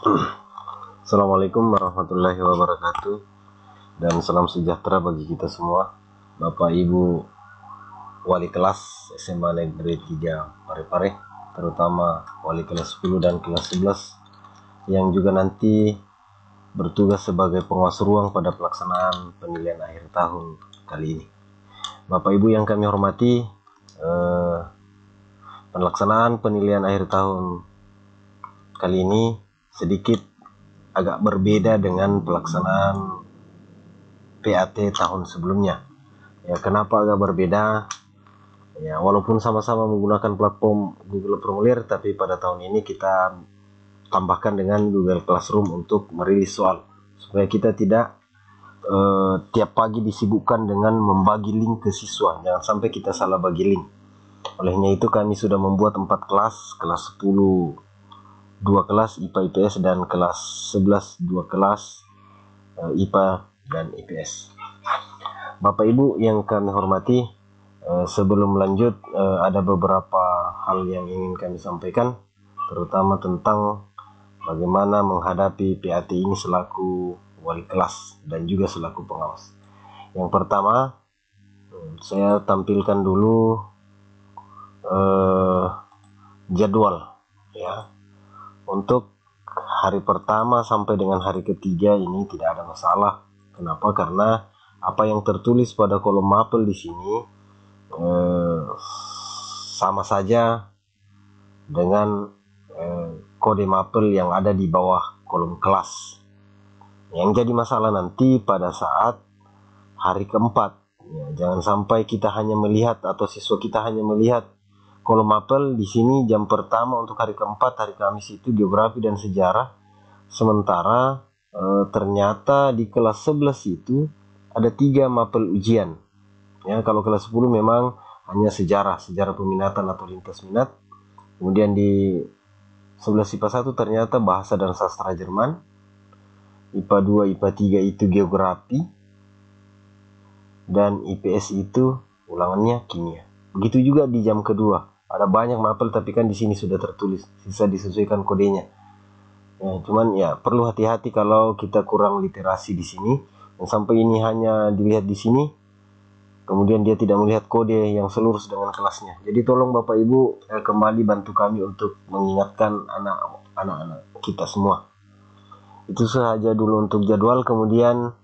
Assalamualaikum warahmatullahi wabarakatuh, dan salam sejahtera bagi kita semua, Bapak Ibu wali kelas SMA Negeri 3 Parepare, terutama wali kelas 10 dan kelas 11 yang juga nanti bertugas sebagai penguas ruang pada pelaksanaan penilaian akhir tahun kali ini. Bapak Ibu yang kami hormati, pelaksanaan penilaian akhir tahun kali ini sedikit agak berbeda dengan pelaksanaan PAT tahun sebelumnya. Ya, kenapa agak berbeda? Ya, walaupun sama-sama menggunakan platform Google Formulir, tapi pada tahun ini kita tambahkan dengan Google Classroom untuk merilis soal, supaya kita tidak tiap pagi disibukkan dengan membagi link ke siswa. Jangan sampai kita salah bagi link. Olehnya itu kami sudah membuat 4 kelas, kelas 10 2 kelas IPA IPS, dan kelas 11 2 kelas IPA dan IPS. Bapak Ibu yang kami hormati, sebelum lanjut ada beberapa hal yang ingin kami sampaikan, terutama tentang bagaimana menghadapi PAT ini selaku wali kelas dan juga selaku pengawas. Yang pertama, saya tampilkan dulu jadwal ya. Untuk hari pertama sampai dengan hari ketiga ini tidak ada masalah. Kenapa? Karena apa yang tertulis pada kolom mapel di sini sama saja dengan kode mapel yang ada di bawah kolom kelas. Yang jadi masalah nanti pada saat hari keempat, ya, jangan sampai kita hanya melihat atau siswa kita hanya melihat kolom mapel di sini jam pertama untuk hari keempat, hari Kamis itu geografi dan sejarah. Sementara ternyata di kelas 11 itu ada 3 mapel ujian. Ya, kalau kelas 10 memang hanya sejarah peminatan atau lintas minat. Kemudian di 11 IPA 1 ternyata bahasa dan sastra Jerman. IPA 2, IPA 3 itu geografi. Dan IPS itu ulangannya kimia. Begitu juga di jam kedua. Ada banyak mapel tapi kan di sini sudah tertulis, sisa disesuaikan kodenya. Ya, cuman ya perlu hati-hati kalau kita kurang literasi di sini. Dan sampai ini hanya dilihat di sini, kemudian dia tidak melihat kode yang selurus dengan kelasnya. Jadi tolong Bapak Ibu kembali bantu kami untuk mengingatkan anak-anak kita semua. Itu saja dulu untuk jadwal. Kemudian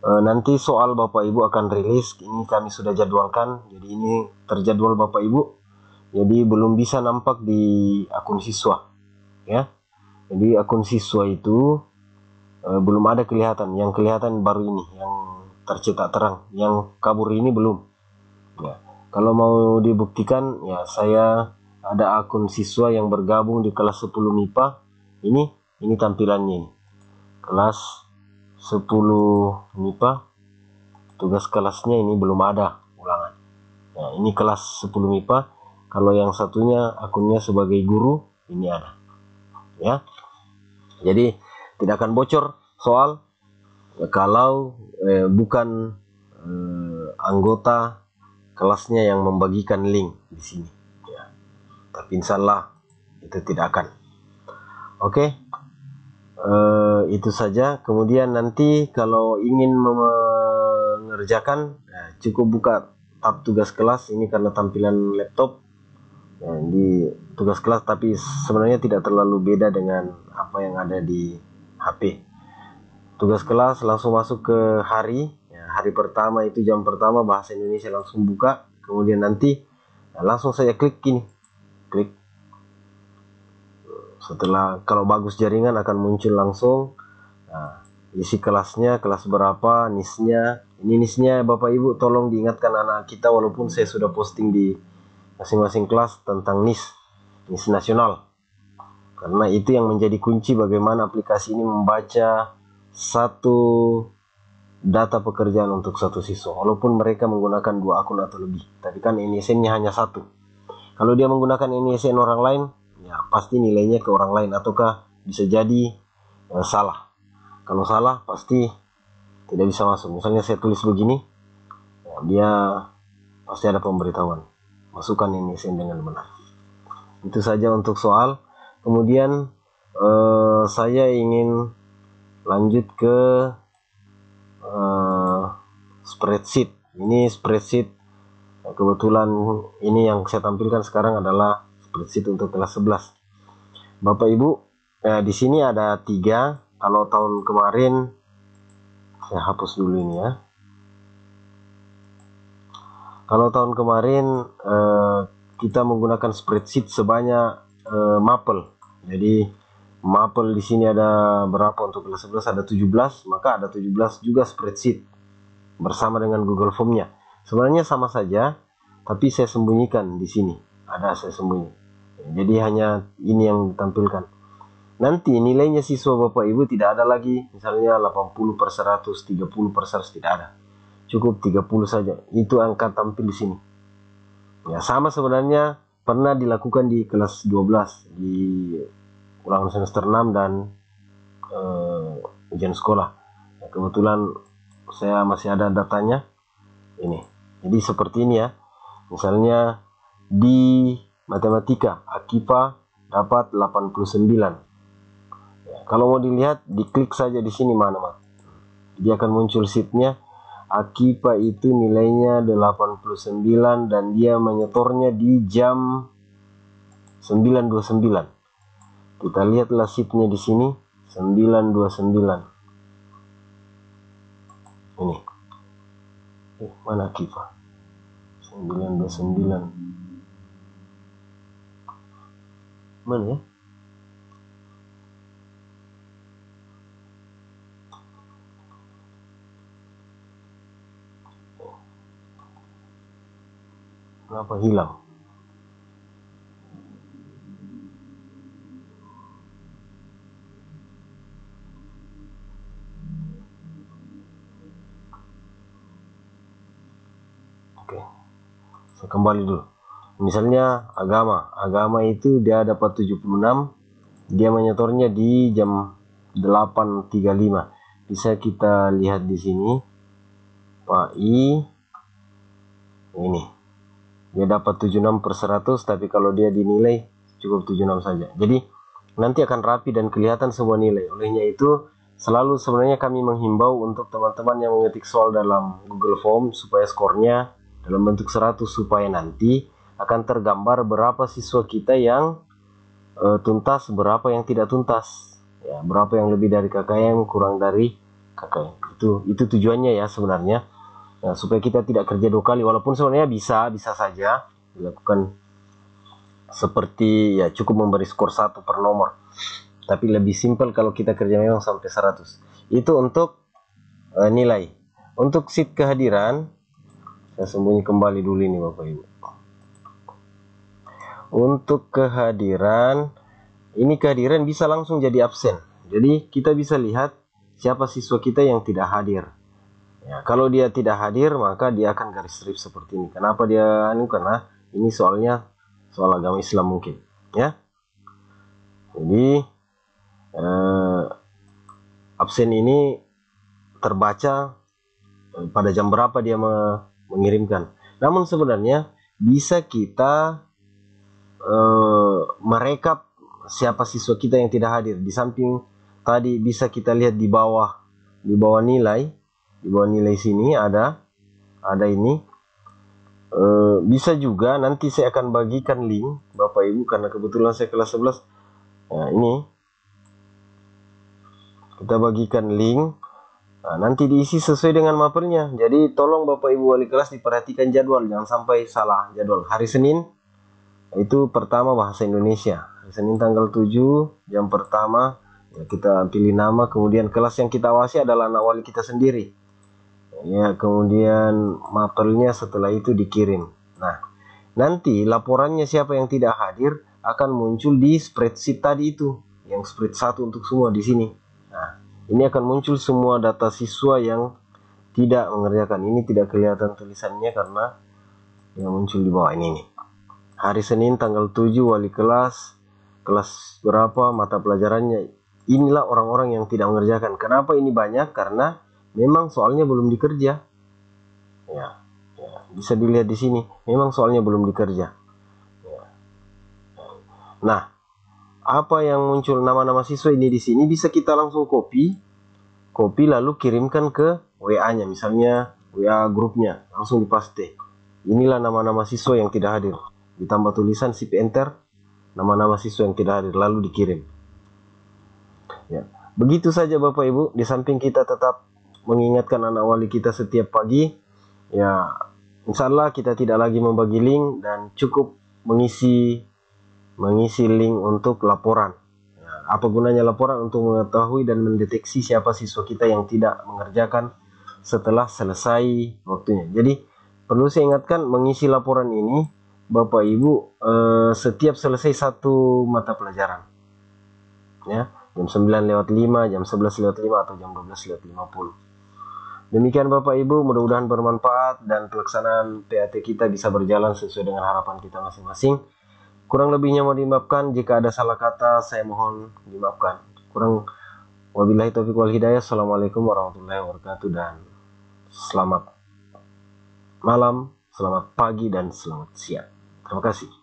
nanti soal Bapak Ibu akan rilis. Ini kami sudah jadwalkan. Jadi ini terjadwal Bapak Ibu. Jadi belum bisa nampak di akun siswa, ya. Jadi akun siswa itu belum ada kelihatan. Yang kelihatan baru ini, yang tercetak terang. Yang kabur ini belum. Ya. Kalau mau dibuktikan, ya saya ada akun siswa yang bergabung di kelas 10 MIPA. Ini tampilannya ini. Kelas 10 MIPA. Tugas kelasnya ini belum ada ulangan. Nah, ini kelas 10 MIPA. Kalau yang satunya akunnya sebagai guru, ini ada. Ya. Jadi tidak akan bocor soal kalau bukan anggota kelasnya yang membagikan link di sini. Ya. Tapi insya Allah itu tidak akan. Oke. Itu saja. Kemudian nanti kalau ingin mengerjakan, cukup buka tab tugas kelas ini karena tampilan laptop. Ya, di tugas kelas, tapi sebenarnya tidak terlalu beda dengan apa yang ada di HP. Tugas kelas langsung masuk ke hari. Ya, hari pertama itu jam pertama bahasa Indonesia langsung buka. Kemudian nanti langsung saya klik gini. Klik. Setelah kalau bagus jaringan akan muncul langsung isi kelasnya, kelas berapa, nisnya. Ini nisnya Bapak Ibu tolong diingatkan anak kita, walaupun saya sudah posting di masing-masing kelas tentang NIS nasional, karena itu yang menjadi kunci bagaimana aplikasi ini membaca satu data pekerjaan untuk satu siswa, walaupun mereka menggunakan 2 akun atau lebih. Tapi kan NISN-nya hanya 1. Kalau dia menggunakan NISN orang lain, ya pasti nilainya ke orang lain, ataukah bisa jadi salah. Kalau salah pasti tidak bisa masuk. Misalnya saya tulis begini, ya, dia pasti ada pemberitahuan. Masukkan ini dengan benar. Itu saja untuk soal. Kemudian saya ingin lanjut ke spreadsheet. Ini spreadsheet, kebetulan ini yang saya tampilkan sekarang adalah spreadsheet untuk kelas 11. Bapak Ibu, di sini ada 3. Kalau tahun kemarin, saya hapus dulu ini ya. Kalau tahun kemarin kita menggunakan spreadsheet sebanyak mapel. Jadi mapel di sini ada berapa untuk kelas 11? Ada 17, maka ada 17 juga spreadsheet bersama dengan Google Form-nya. Sebenarnya sama saja, tapi saya sembunyikan di sini. Ada saya sembunyi. Jadi hanya ini yang ditampilkan. Nanti nilainya siswa Bapak Ibu tidak ada lagi misalnya 80/100, 30/100, tidak ada. Cukup 30 saja. Itu angka tampil di sini. Ya, sama sebenarnya pernah dilakukan di kelas 12 di ulangan semester 6 dan ujian sekolah. Ya, kebetulan saya masih ada datanya ini. Jadi seperti ini ya. Misalnya di matematika Akipa dapat 89. Ya, kalau mau dilihat, diklik saja di sini mana. Dia akan muncul sheetnya. Akipa itu nilainya 89 dan dia menyetornya di jam 9.29. Kita lihatlah sheetnya di sini 9.29. Ini. Mana Akipa? 9.29. Mana ya? Kenapa hilang? Oke, saya kembali dulu. Misalnya agama itu dia dapat 76, dia menyetornya di jam 8.35. Bisa kita lihat di sini Pak I ini dia dapat 76/100, tapi kalau dia dinilai cukup 76 saja. Jadi nanti akan rapi dan kelihatan semua nilai. Olehnya itu selalu sebenarnya kami menghimbau untuk teman-teman yang mengetik soal dalam Google Form supaya skornya dalam bentuk 100, supaya nanti akan tergambar berapa siswa kita yang tuntas, berapa yang tidak tuntas, ya, berapa yang lebih dari KKM, kurang dari KKM. Itu tujuannya ya sebenarnya. Nah, supaya kita tidak kerja 2 kali, walaupun sebenarnya bisa saja dilakukan seperti ya cukup memberi skor 1 per nomor, tapi lebih simpel kalau kita kerja memang sampai 100. Itu untuk nilai. Untuk sheet kehadiran, saya sembunyi kembali dulu ini Bapak Ibu. Untuk kehadiran, ini kehadiran bisa langsung jadi absen. Jadi kita bisa lihat siapa siswa kita yang tidak hadir. Ya, kalau dia tidak hadir, maka dia akan garis strip seperti ini. Kenapa dia karena ini soalnya soal agama Islam mungkin, ya. Jadi absen ini terbaca pada jam berapa dia mengirimkan. Namun sebenarnya bisa kita merekap siapa siswa kita yang tidak hadir. Di samping tadi bisa kita lihat di bawah nilai. Di bawah nilai sini ada ini. Bisa juga nanti saya akan bagikan link Bapak Ibu, karena kebetulan saya kelas 11. Nah, ini kita bagikan link. Nah, nanti diisi sesuai dengan mapelnya. Jadi tolong Bapak Ibu wali kelas diperhatikan jadwal, jangan sampai salah jadwal. Hari Senin itu pertama bahasa Indonesia. Hari Senin tanggal 7 jam pertama ya, kita pilih nama, kemudian kelas yang kita awasi adalah anak wali kita sendiri. Ya, kemudian mapelnya setelah itu dikirim. Nah, nanti laporannya siapa yang tidak hadir akan muncul di spreadsheet tadi itu, yang spreadsheet 1 untuk semua di sini. Nah, ini akan muncul semua data siswa yang tidak mengerjakan. Ini tidak kelihatan tulisannya karena yang muncul di bawah ini nih. Hari Senin tanggal 7 wali kelas berapa, mata pelajarannya. Inilah orang-orang yang tidak mengerjakan. Kenapa ini banyak? Karena memang soalnya belum dikerja. Ya, bisa dilihat di sini. Memang soalnya belum dikerja. Ya. Nah, apa yang muncul nama-nama siswa ini di sini bisa kita langsung copy lalu kirimkan ke WA-nya, misalnya WA grupnya, langsung dipaste. Inilah nama-nama siswa yang tidak hadir. Ditambah tulisan sip enter, nama-nama siswa yang tidak hadir, lalu dikirim. Ya, begitu saja Bapak Ibu. Di samping kita tetap mengingatkan anak wali kita setiap pagi, ya insya Allah kita tidak lagi membagi link dan cukup mengisi link untuk laporan. Ya, apa gunanya laporan? Untuk mengetahui dan mendeteksi siapa siswa kita yang tidak mengerjakan setelah selesai waktunya. Jadi perlu saya ingatkan, mengisi laporan ini Bapak Ibu setiap selesai satu mata pelajaran, ya, jam 9:05, jam 11:05 atau jam 12:50. Demikian Bapak Ibu, mudah-mudahan bermanfaat dan pelaksanaan PAT kita bisa berjalan sesuai dengan harapan kita masing-masing. Kurang lebihnya mau dimaafkan, jika ada salah kata saya mohon dimaafkan. Wabillahi taufiq wal hidayah. Assalamualaikum warahmatullahi wabarakatuh dan selamat malam, selamat pagi dan selamat siang. Terima kasih.